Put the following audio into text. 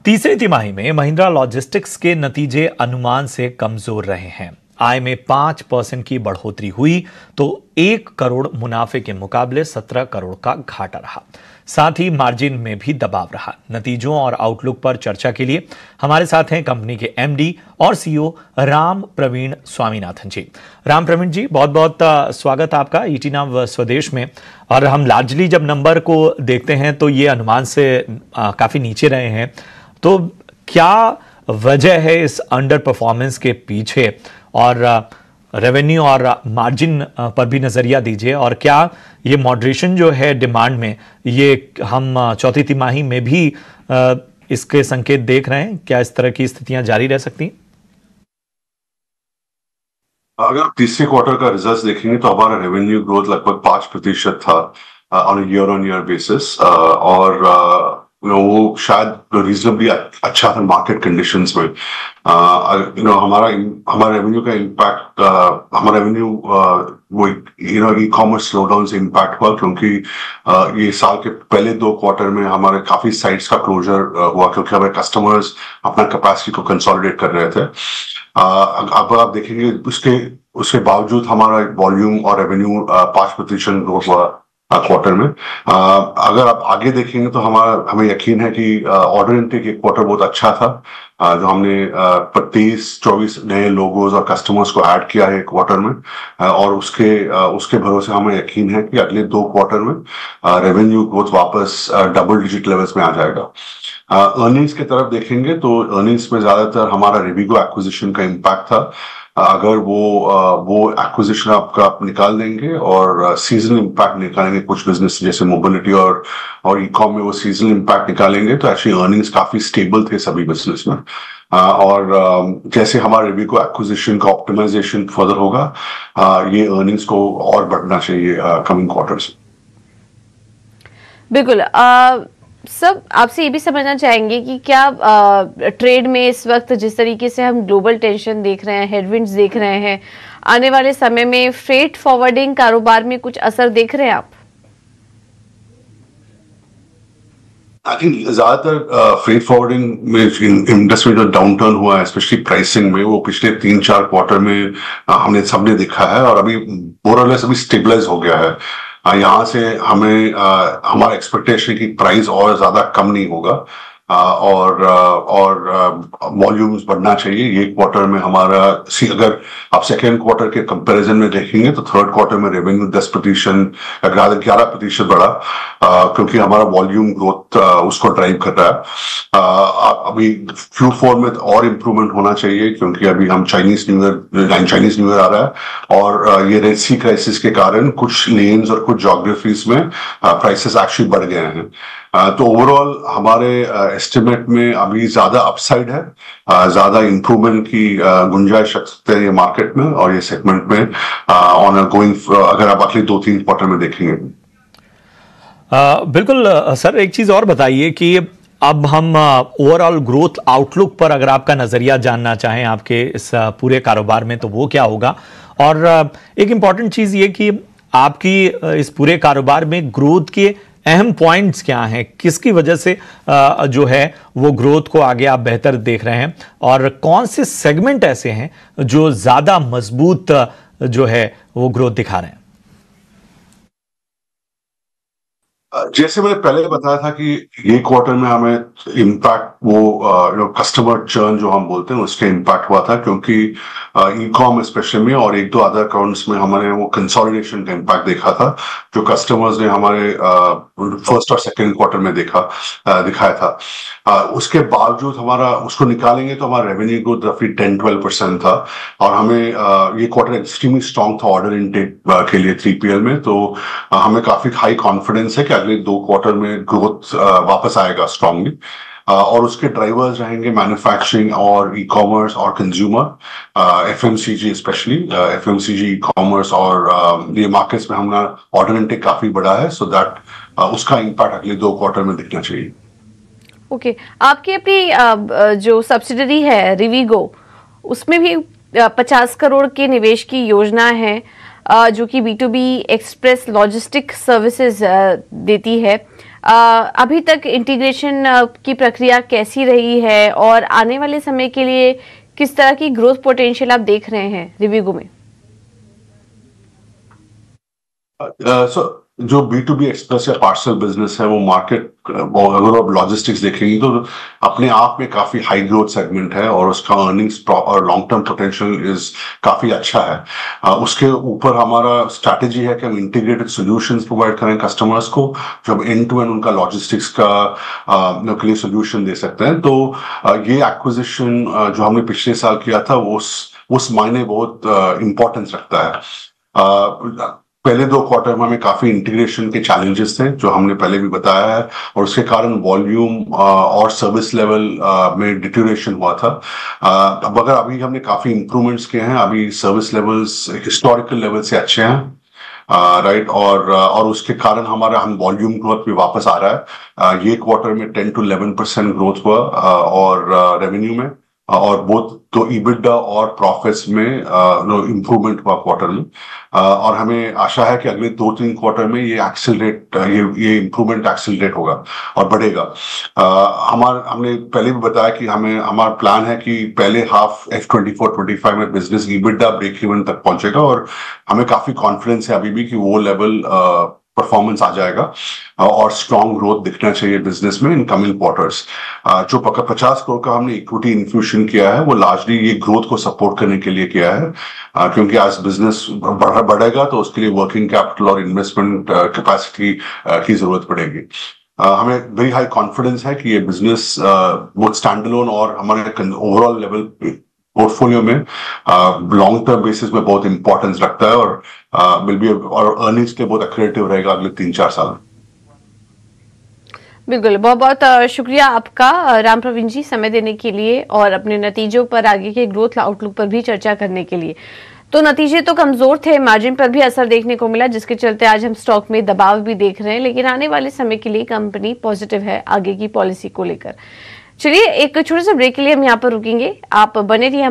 तीसरी तिमाही में महिंद्रा लॉजिस्टिक्स के नतीजे अनुमान से कमजोर रहे हैं। आय में 5% की बढ़ोतरी हुई तो 1 करोड़ मुनाफे के मुकाबले 17 करोड़ का घाटा रहा। साथ ही मार्जिन में भी दबाव रहा। नतीजों और आउटलुक पर चर्चा के लिए हमारे साथ हैं कंपनी के एमडी और सीईओ राम प्रवीण स्वामीनाथन जी। राम प्रवीण जी, बहुत बहुत स्वागत आपका ईटी नाउ स्वदेश में। और हम लार्जली जब नंबर को देखते हैं तो ये अनुमान से काफी नीचे रहे हैं, तो क्या वजह है इस अंडर परफॉर्मेंस के पीछे, और रेवेन्यू और मार्जिन पर भी नजरिया दीजिए। और क्या ये मॉडरेशन जो है डिमांड में, ये हम चौथी तिमाही में भी इसके संकेत देख रहे हैं? क्या इस तरह की स्थितियां जारी रह सकती हैं? अगर आप तीसरे क्वार्टर का रिजल्ट देखेंगे तो हमारा रेवेन्यू ग्रोथ लगभग 5% था ऑन ईयर बेसिस, और वो शायद रीजनेबली अच्छा था मार्केट कंडीशंस में। हमारा रेवेन्यू का इम्पैक्ट, हमारा रेवेन्यू वो ई कॉमर्स स्लोडाउन से इम्पैक्ट हुआ, क्योंकि ये साल के पहले 2 क्वार्टर में हमारे काफी साइट्स का क्लोजर हुआ, क्योंकि हमारे कस्टमर्स अपना कैपेसिटी को कंसोलिडेट कर रहे थे। अब आप देखेंगे उसके बावजूद हमारा वॉल्यूम और रेवेन्यू 5% ग्रोथ हुआ क्वार्टर में। अगर आप आगे देखेंगे तो हमें यकीन है कि ऑर्डर इनटेक एक क्वार्टर बहुत अच्छा था, जो हमने 23-24 नए लोगोस और कस्टमर्स को ऐड किया है क्वार्टर में, और उसके भरोसे हमें यकीन है कि अगले 2 क्वार्टर में रेवेन्यू ग्रोथ वापस डबल डिजिट लेवल्स में आ जाएगा। अर्निंग्स की तरफ देखेंगे तो अर्निंग्स में ज्यादातर हमारा रिविगो एक्विजिशन का इम्पैक्ट था। अगर वो एक्विजिशन आप निकाल देंगे और सीजनल इम्पैक्ट निकालेंगे, कुछ बिजनेस जैसे मोबिलिटी और ई-कॉम में वो सीजनल इम्पैक्ट निकालेंगे, तो एक्चुअली अर्निंग्स काफी स्टेबल थे सभी बिजनेस में। और जैसे हमारे रिविगो एक्विजिशन का ऑप्टिमाइजेशन फर्दर होगा, ये अर्निंग्स को और बढ़ना चाहिए कमिंग क्वार्टर्स। बिल्कुल। सब आपसे ये भी समझना चाहेंगे कि क्या ट्रेड में इस वक्त जिस तरीके से हम ग्लोबल टेंशन देख रहे हैं, हेडविंड्स देख रहे हैं, आने वाले समय में फ्रेट फॉरवर्डिंग कारोबार में कुछ असर देख रहे हैं आप? आई थिंक ज्यादातर फ्रेट फॉरवर्डिंग में इंडस्ट्री जो डाउनटर्न हुआ है, स्पेशली प्राइसिंग में, वो पिछले 3-4 क्वार्टर में हमने सबने देखा है, और अभी मोरलेस अभी स्टेबलाइज हो गया है। यहाँ से हमें हमारा एक्सपेक्टेशन है कि प्राइस और ज्यादा कम नहीं होगा, और वॉल्यूम्स बढ़ना चाहिए। ये क्वार्टर में हमारा अगर आप सेकेंड क्वार्टर के कंपैरिजन में देखेंगे तो थर्ड क्वार्टर में रेवेन्यू 10% 11% बढ़ा, क्योंकि हमारा वॉल्यूम ग्रोथ उसको ड्राइव कर रहा है। अभी Q4 में और इम्प्रूवमेंट होना चाहिए, क्योंकि अभी हम चाइनीज न्यू ईयर आ रहा है, और ये रेड सी क्राइसिस के कारण कुछ लेन्स और कुछ ज्योग्राफीज में प्राइसेस एक्चुअली बढ़ गए हैं। तो ओवरऑल हमारे एस्टिमेट में अभी ज्यादा अपसाइड है, ज्यादा इंप्रूवमेंट की गुंजाइश रखते हैं ये मार्केट में और ये सेगमेंट में ऑन गोइंग, अगर आप अगले 2-3 क्वार्टर में देखेंगे। बिल्कुल सर, एक चीज और बताइए कि अब हम ओवरऑल ग्रोथ आउटलुक पर अगर आपका नजरिया जानना चाहें आपके इस पूरे कारोबार में, तो वो क्या होगा? और एक इंपॉर्टेंट चीज ये कि आपकी इस पूरे कारोबार में ग्रोथ के अहम पॉइंट्स क्या हैं, किसकी वजह से जो है वो ग्रोथ को आगे आप बेहतर देख रहे हैं, और कौन से सेगमेंट ऐसे हैं जो ज्यादा मजबूत जो है वो ग्रोथ दिखा रहे हैं? जैसे मैंने पहले बताया था कि ये क्वार्टर में हमें इम्पैक्ट वो कस्टमर चर्न जो हम बोलते हैं उसके इम्पैक्ट हुआ था, क्योंकि ई-कॉम स्पेशली में और 1-2 अदर अकाउंट्स में हमने वो कंसोलिडेशन का इम्पैक्ट देखा था, जो कस्टमर्स ने हमारे फर्स्ट और सेकेंड क्वार्टर में दिखाया था। उसके बावजूद हमारा उसको निकालेंगे तो हमारा रेवेन्यू ग्रोथ रफली 10-12% था, और हमें ये क्वार्टर एक्सट्रीमली स्ट्रॉन्ग था ऑर्डर इनटेक के लिए 3PL में। तो हमें काफी हाई कॉन्फिडेंस है कि अगले 2 क्वार्टर में ग्रोथ वापस आएगा स्ट्रांगली, और उसके ड्राइवर्स रहेंगे मैन्युफैक्चरिंग और ई-कॉमर्स और consumer, FMCG specially, FMCG, e-commerce और ये मार्केट्स में हमारा ऑर्डर इनटेक काफी बड़ा है, सो दैट उसका इम्पैक्ट अगले 2 क्वार्टर में दिखना चाहिए। ओके, आपकी अपनी जो सब्सिडरी है रिविगो, उसमें भी 50 करोड़ के निवेश की योजना है, जो कि B2B एक्सप्रेस लॉजिस्टिक सर्विसेज देती है। अभी तक इंटीग्रेशन की प्रक्रिया कैसी रही है और आने वाले समय के लिए किस तरह की ग्रोथ पोटेंशियल आप देख रहे हैं रिविगो में? जो B2B एक्सप्रेस या पार्सल बिजनेस है वो मार्केट, अगर आप लॉजिस्टिक्स देखेंगे तो अपने आप में काफी हाई ग्रोथ सेगमेंट है और उसका अर्निंग्स और लॉन्ग टर्म पोटेंशियल इज काफी अच्छा है। उसके ऊपर हमारा स्ट्रैटेजी है कि हम इंटीग्रेटेड सॉल्यूशंस प्रोवाइड करें कस्टमर्स को, जो हम एंड टू एंड उनका लॉजिस्टिक्स का के लिए सॉल्यूशन दे सकते हैं। तो ये एक्विजिशन जो हमने पिछले साल किया था वो उस मायने बहुत इंपॉर्टेंस रखता है। पहले 2 क्वार्टर में हमें काफी इंटीग्रेशन के चैलेंजेस थे जो हमने पहले भी बताया है, और उसके कारण वॉल्यूम और सर्विस लेवल में डिटेरियोरेशन हुआ था। अब अगर अभी हमने काफी इंप्रूवमेंट्स किए हैं, अभी सर्विस लेवल्स हिस्टोरिकल लेवल से अच्छे हैं, राइट, और उसके कारण हम वॉल्यूम ग्रोथ भी वापस आ रहा है। ये क्वार्टर में 10 to 11% ग्रोथ हुआ और रेवेन्यू में, और बोथ तो EBITDA और प्रॉफिट्स में इम्प्रूवमेंट हुआ क्वार्टर में। और हमें आशा है कि अगले 2-3 क्वार्टर में ये इम्प्रूवमेंट एक्सेलरेट होगा और बढ़ेगा। हमने पहले भी बताया कि हमारा प्लान है कि पहले हाफ F24-25 में बिजनेस EBITDA ब्रेक इवन तक पहुंचेगा, और हमें काफी कॉन्फिडेंस है अभी भी कि वो लेवल परफॉर्मेंस आ जाएगा और स्ट्रॉन्ग ग्रोथ दिखना चाहिए बिजनेस में इन कमिंग क्वार्टर्स। जो 50 करोड़ का हमने इक्विटी इन्फ्यूशन किया है वो लार्जली ये ग्रोथ को सपोर्ट करने के लिए किया है, क्योंकि आज बिजनेस बढ़ेगा तो उसके लिए वर्किंग कैपिटल और इन्वेस्टमेंट कैपेसिटी की जरूरत पड़ेगी। हमें वेरी हाई कॉन्फिडेंस है कि ये बिजनेस बहुत स्टैंडअलोन और हमारे ओवरऑल लेवल पोर्टफोलियो में लॉन्ग टर्म बेसिस में बहुत इंपॉर्टेंस रखता है, और विल बी और अर्निंग्स के बहुत एक्रेटिव रहेगा अगले 3-4 साल में। बिल्कुल, बहुत बहुत शुक्रिया आपका राम प्रवीण जी, समय देने के लिए और अपने नतीजों पर, आगे के ग्रोथ आउटलुक पर भी चर्चा करने के लिए। तो नतीजे तो कमजोर थे, मार्जिन पर भी असर देखने को मिला, जिसके चलते आज हम स्टॉक में दबाव भी देख रहे हैं, लेकिन आने वाले समय के लिए कंपनी पॉजिटिव है आगे की पॉलिसी को लेकर। चलिए एक छोटे से ब्रेक के लिए हम यहाँ पर रुकेंगे, आप बने रहिए।